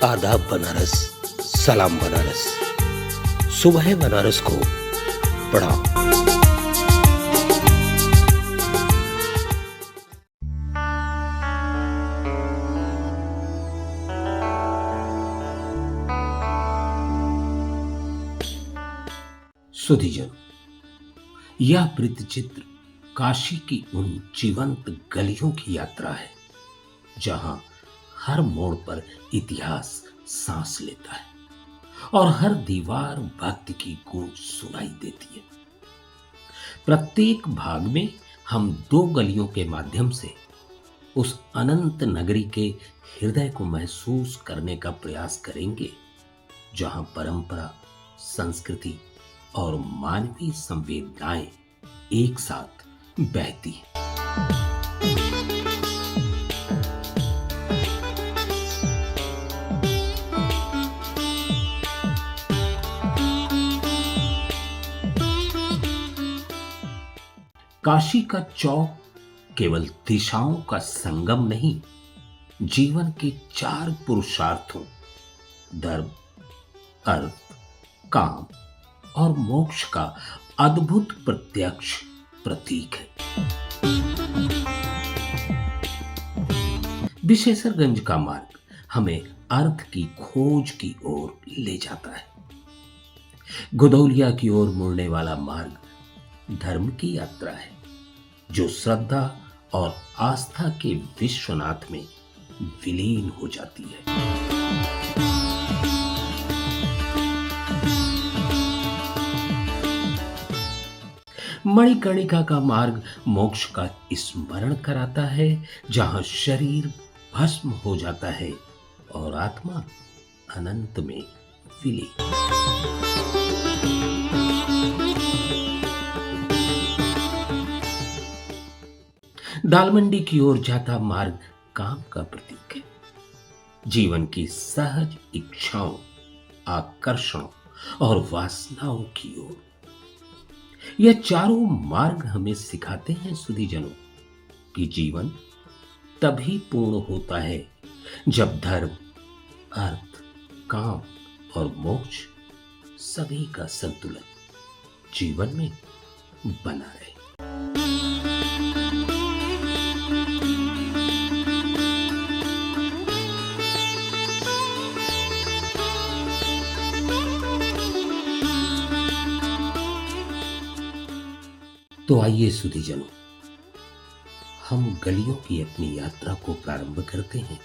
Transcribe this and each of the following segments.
आदाब बनारस, सलाम बनारस। सुबह बनारस को पढ़ाओ। सुधीजन, यह वृत्तचित्र काशी की उन जीवंत गलियों की यात्रा है जहां हर मोड़ पर इतिहास सांस लेता है और हर दीवार भक्ति की गूंज सुनाई देती है। प्रत्येक भाग में हम दो गलियों के माध्यम से उस अनंत नगरी के हृदय को महसूस करने का प्रयास करेंगे जहां परंपरा, संस्कृति और मानवीय संवेदनाएं एक साथ बहती हैं। काशी का चौक केवल दिशाओं का संगम नहीं, जीवन के चार पुरुषार्थों धर्म, अर्थ, काम और मोक्ष का अद्भुत प्रत्यक्ष प्रतीक है। विशेषरगंज का मार्ग हमें अर्थ की खोज की ओर ले जाता है। गुदौलिया की ओर मुड़ने वाला मार्ग धर्म की यात्रा है जो श्रद्धा और आस्था के विश्वनाथ में विलीन हो जाती है। मणिकर्णिका का मार्ग मोक्ष का स्मरण कराता है जहां शरीर भस्म हो जाता है और आत्मा अनंत में विलीन। दालमंडी की ओर जाता मार्ग काम का प्रतीक है, जीवन की सहज इच्छाओं, आकर्षणों और वासनाओं की ओर। यह चारों मार्ग हमें सिखाते हैं सुधीजनों कि जीवन तभी पूर्ण होता है जब धर्म, अर्थ, काम और मोक्ष सभी का संतुलन जीवन में बना रहे। तो आइए सुधीजनों, हम गलियों की अपनी यात्रा को प्रारंभ करते हैं।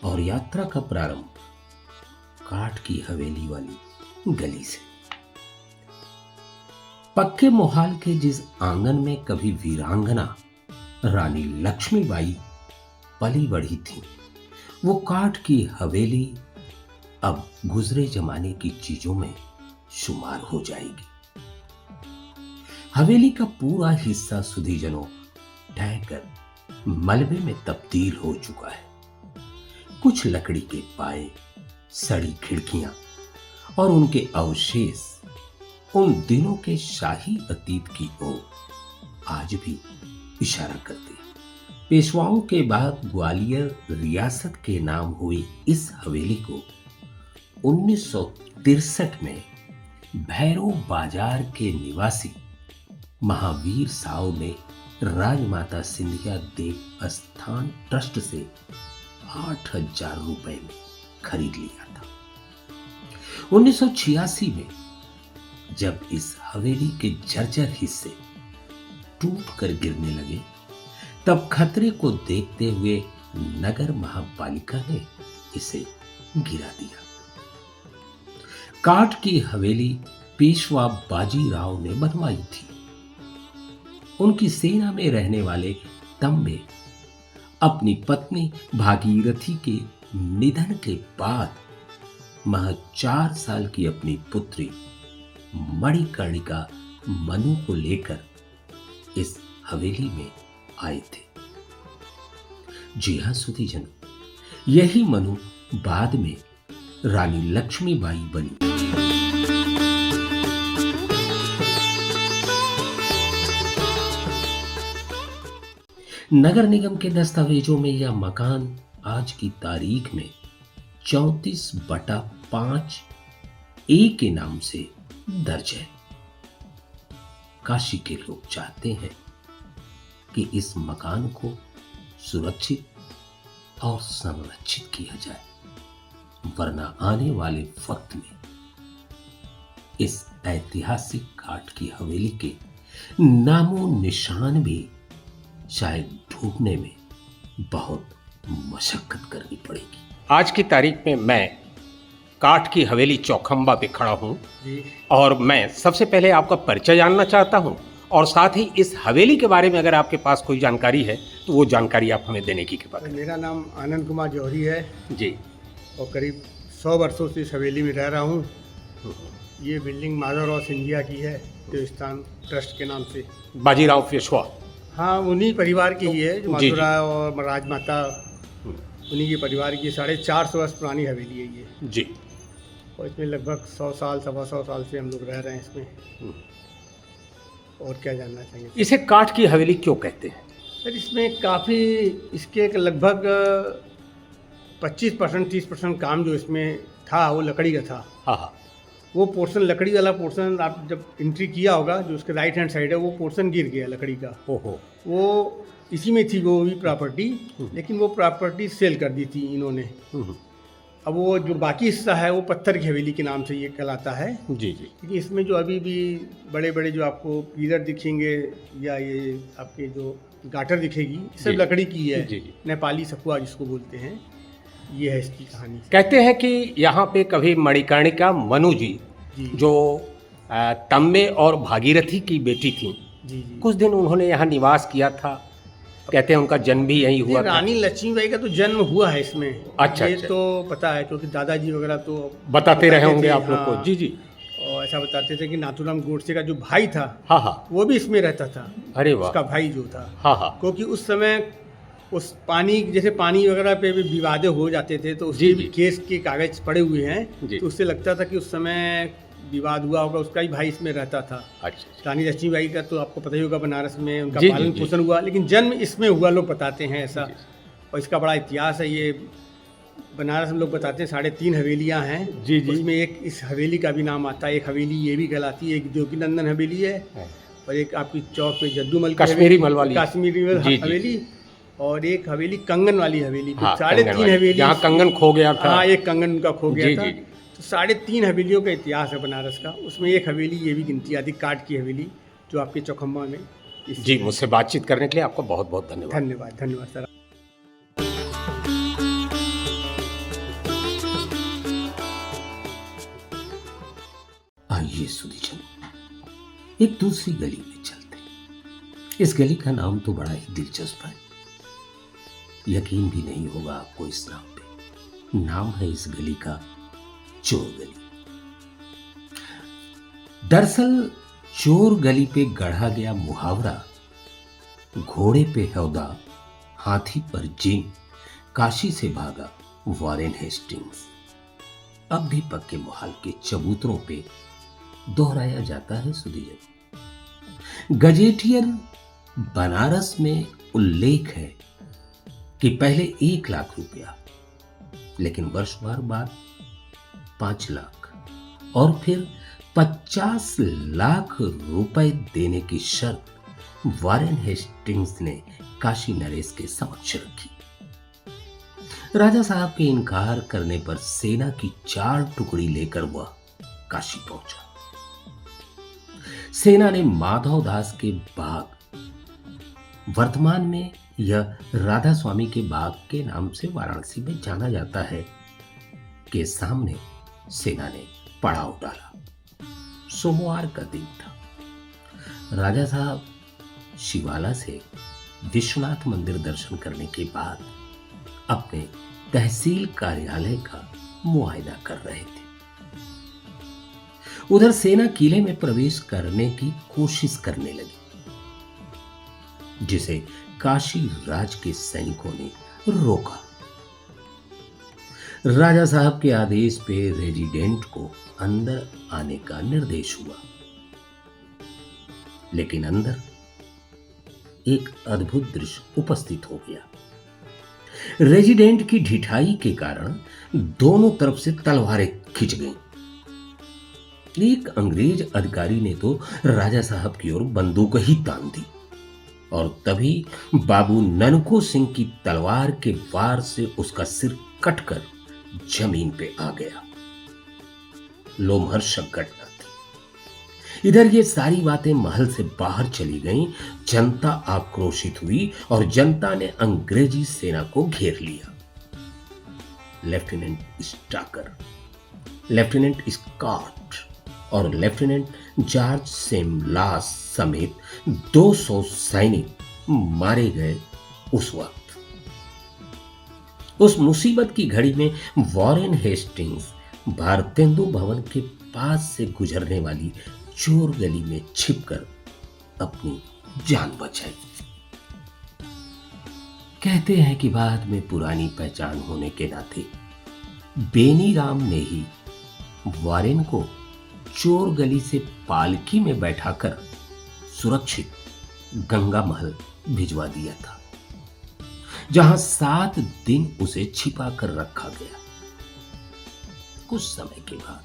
और यात्रा का प्रारंभ काठ की हवेली वाली गली से। पक्के मोहाल के जिस आंगन में कभी वीरांगना रानी लक्ष्मीबाई पली बढ़ी थी, वो काठ की हवेली अब गुजरे जमाने की चीजों में शुमार हो जाएगी। हवेली का पूरा हिस्सा सुधीजनों ढहकर मलबे में तब्दील हो चुका है। कुछ लकड़ी के पाए, सड़ी खिड़कियां और उनके अवशेष उन दिनों के शाही अतीत की ओर आज भी इशारा करते हैं। पेशवाओं के बाद ग्वालियर रियासत के नाम हुई इस हवेली को 1963 में भैरव बाजार के निवासी महावीर साव ने राजमाता सिंधिया देव स्थान ट्रस्ट से 8,000 रुपए में खरीद लिया था। 1986 में जब इस हवेली के जर्जर हिस्से टूट कर गिरने लगे, तब खतरे को देखते हुए नगर महापालिका ने इसे गिरा दिया। काठ की हवेली पेशवा बाजीराव ने बनवाई थी। उनकी सेना में रहने वाले तंबे अपनी पत्नी भागीरथी के निधन के बाद महज 4 साल की अपनी पुत्री मणिकर्णिका मनु को लेकर इस हवेली में आए थे। जी हां सुधीजन, यही मनु बाद में रानी लक्ष्मीबाई बनी। नगर निगम के दस्तावेजों में यह मकान आज की तारीख में 34/5 A के नाम से दर्ज है। काशी के लोग चाहते हैं कि इस मकान को सुरक्षित और संरक्षित किया जाए, वरना आने वाले वक्त में इस ऐतिहासिक काठ की हवेली के नामो निशान भी शायद ढूंढने में बहुत मशक्कत करनी पड़ेगी। आज की तारीख में मैं काठ की हवेली चौखंबा पे खड़ा हूँ और मैं सबसे पहले आपका परिचय जानना चाहता हूँ और साथ ही इस हवेली के बारे में अगर आपके पास कोई जानकारी है तो वो जानकारी आप हमें देने की कृपा करें। मेरा नाम आनंद कुमार जौहरी है जी। और करीब 100 वर्षों से इस हवेली में रह रहा हूँ। ये बिल्डिंग माधवराव सिंधिया की है, देवस्थान ट्रस्ट के नाम से। बाजीराव पेशवा, हाँ, उन्हीं परिवार की ही है, जो माधवराव और राजमाता उन्हीं के परिवार की 450 वर्ष पुरानी हवेली है ये जी। और इसमें लगभग 100 साल 125 साल से हम लोग रह रहे हैं इसमें। और क्या जानना चाहेंगे? इसे काठ की हवेली क्यों कहते हैं? सर, इसमें काफ़ी इसके लगभग 25% 30% काम जो इसमें था वो लकड़ी का था। हाँ हाँ। वो पोर्शन, लकड़ी वाला पोर्शन, आप जब एंट्री किया होगा जो उसके राइट हैंड साइड है, वो पोर्शन गिर गया लकड़ी का। ओहो। वो इसी में थी वो भी प्रॉपर्टी, लेकिन वो प्रॉपर्टी सेल कर दी थी इन्होंने। अब वो जो बाकी हिस्सा है वो पत्थर की हवेली के नाम से ये कहलाता है। जी जी। क्योंकि इसमें जो अभी भी बड़े बड़े जो आपको पिलर दिखेंगे या ये आपके जो गाटर दिखेगी, सब लकड़ी की है। जी जी। नेपाली सखुआ जिसको बोलते हैं, ये है इसकी कहानी। कहते हैं कि यहाँ पे कभी मणिकर्णिका मनु जी जो तम्बे और भागीरथी की बेटी थी, जी जी, कुछ दिन उन्होंने यहाँ निवास किया था। कहते हैं उनका जन्म भी यहीं हुआ था। रानी लक्ष्मीबाई का तो जन्म हुआ है इसमें। अच्छा, ये अच्छा। तो पता है क्योंकि दादाजी वगैरह तो बताते रहे होंगे थे, आप लोग को। हाँ। जी जी। और ऐसा बताते थे कि नाथूराम गोडसे का जो भाई था, हाँ हाँ। वो भी इसमें रहता था। अरे वाह। उसका भाई जो था, हाँ हाँ। क्योंकि उस समय उस पानी, जैसे पानी वगैरह पे भी विवादे हो जाते थे, तो उसके भी केस के कागज पड़े हुए हैं, तो उससे लगता था कि उस समय विवाद हुआ होगा। उसका ही भाई इसमें रहता था। अच्छा। रानी लक्ष्मीबाई का तो आपको पता ही होगा, बनारस में उनका जी, पालन जी, पोषण हुआ, लेकिन जन्म इसमें हुआ, लोग बताते हैं ऐसा। और इसका बड़ा इतिहास है। ये बनारस में लोग बताते हैं 3.5 हवेलियां हैं। जी जी। उसमें एक इस हवेली का भी नाम आता है। एक हवेली ये भी कहलाती है, एक जोगीनंदन हवेली है, और एक आपकी चौक पे जद्दूमल की कश्मीरी मल वाली, कश्मीरी मल हवेली, और एक हवेली कंगन वाली हवेली। हाँ, 3.5 हवेली, यहाँ कंगन खो गया था। हाँ, एक कंगन उनका खो गया था। जी, जी। तो 3.5 हवेलियों का इतिहास है बनारस का। उसमें एक हवेली ये भी गिनती आती, काठ की हवेली, जो आपके चौखंबा में। जी, मुझसे बातचीत करने के लिए आपका बहुत बहुत धन्यवाद। धन्यवाद, धन्यवाद सर। आइए सुधीजन, एक दूसरी गली में चलते हैं। इस गली का नाम तो बड़ा ही दिलचस्प है। यकीन भी नहीं होगा आपको इस नाम पे। नाम है इस गली का चोर गली। दरअसल चोर गली पे गढ़ा गया मुहावरा, घोड़े पे हौदा, हाथी पर जीन, काशी से भागा वॉरेन हेस्टिंग्स, अब भी पक्के मोहाल के चबूतरों पे दोहराया जाता है सुधीजन। गजेटियर बनारस में उल्लेख है कि पहले 1 लाख रुपया, लेकिन वर्ष भर बाद 5 लाख और फिर 50 लाख रुपए देने की शर्त वॉरेन हेस्टिंग्स ने काशी नरेश के समक्ष रखी। राजा साहब के इनकार करने पर सेना की 4 टुकड़ी लेकर वह काशी पहुंचा। सेना ने माधव दास के बाग, वर्तमान में यह राधा स्वामी के बाग के नाम से वाराणसी में जाना जाता है, के सामने सेना ने पड़ाव डाला। सोमवार का दिन था। राजा साहब शिवाला से विश्वनाथ मंदिर दर्शन करने के बाद अपने तहसील कार्यालय का मुआयना कर रहे थे। उधर सेना किले में प्रवेश करने की कोशिश करने लगी, जिसे काशी राज के सैनिकों ने रोका। राजा साहब के आदेश पे रेजिडेंट को अंदर आने का निर्देश हुआ, लेकिन अंदर एक अद्भुत दृश्य उपस्थित हो गया। रेजिडेंट की ढिठाई के कारण दोनों तरफ से तलवारें खिंच गईं। एक अंग्रेज अधिकारी ने तो राजा साहब की ओर बंदूक ही तान दी और तभी बाबू ननको सिंह की तलवार के वार से उसका सिर कटकर जमीन पे आ गया। लोमहर्षक घटना थी। इधर ये सारी बातें महल से बाहर चली गईं। जनता आक्रोशित हुई और जनता ने अंग्रेजी सेना को घेर लिया। लेफ्टिनेंट स्टाकर, लेफ्टिनेंट स्कॉट और लेफ्टिनेंट जॉर्ज सेमलास समेत 200 सैनिक मारे गए। उस वक्त उस मुसीबत की घड़ी में वॉरेन हेस्टिंग्स भारतेंदु भवन के पास से गुजरने वाली चोर गली में छिपकर अपनी जान बचाई। कहते हैं कि बाद में पुरानी पहचान होने के नाते बेनी राम ने ही वॉरेन को चोर गली से पालकी में बैठाकर सुरक्षित गंगा महल भिजवा दिया था, जहां 7 दिन उसे छिपा कर रखा गया। कुछ समय के बाद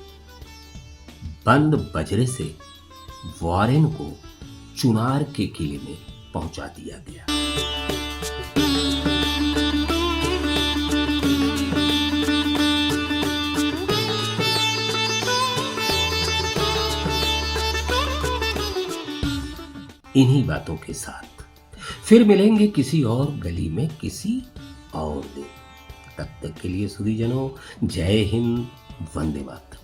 बंद बजरे से वॉरेन को चुनार के किले में पहुंचा दिया गया। इन्हीं बातों के साथ फिर मिलेंगे किसी और गली में किसी और दिन। तब तक के लिए सुधीजनों, जय हिंद, वंदे मातरम।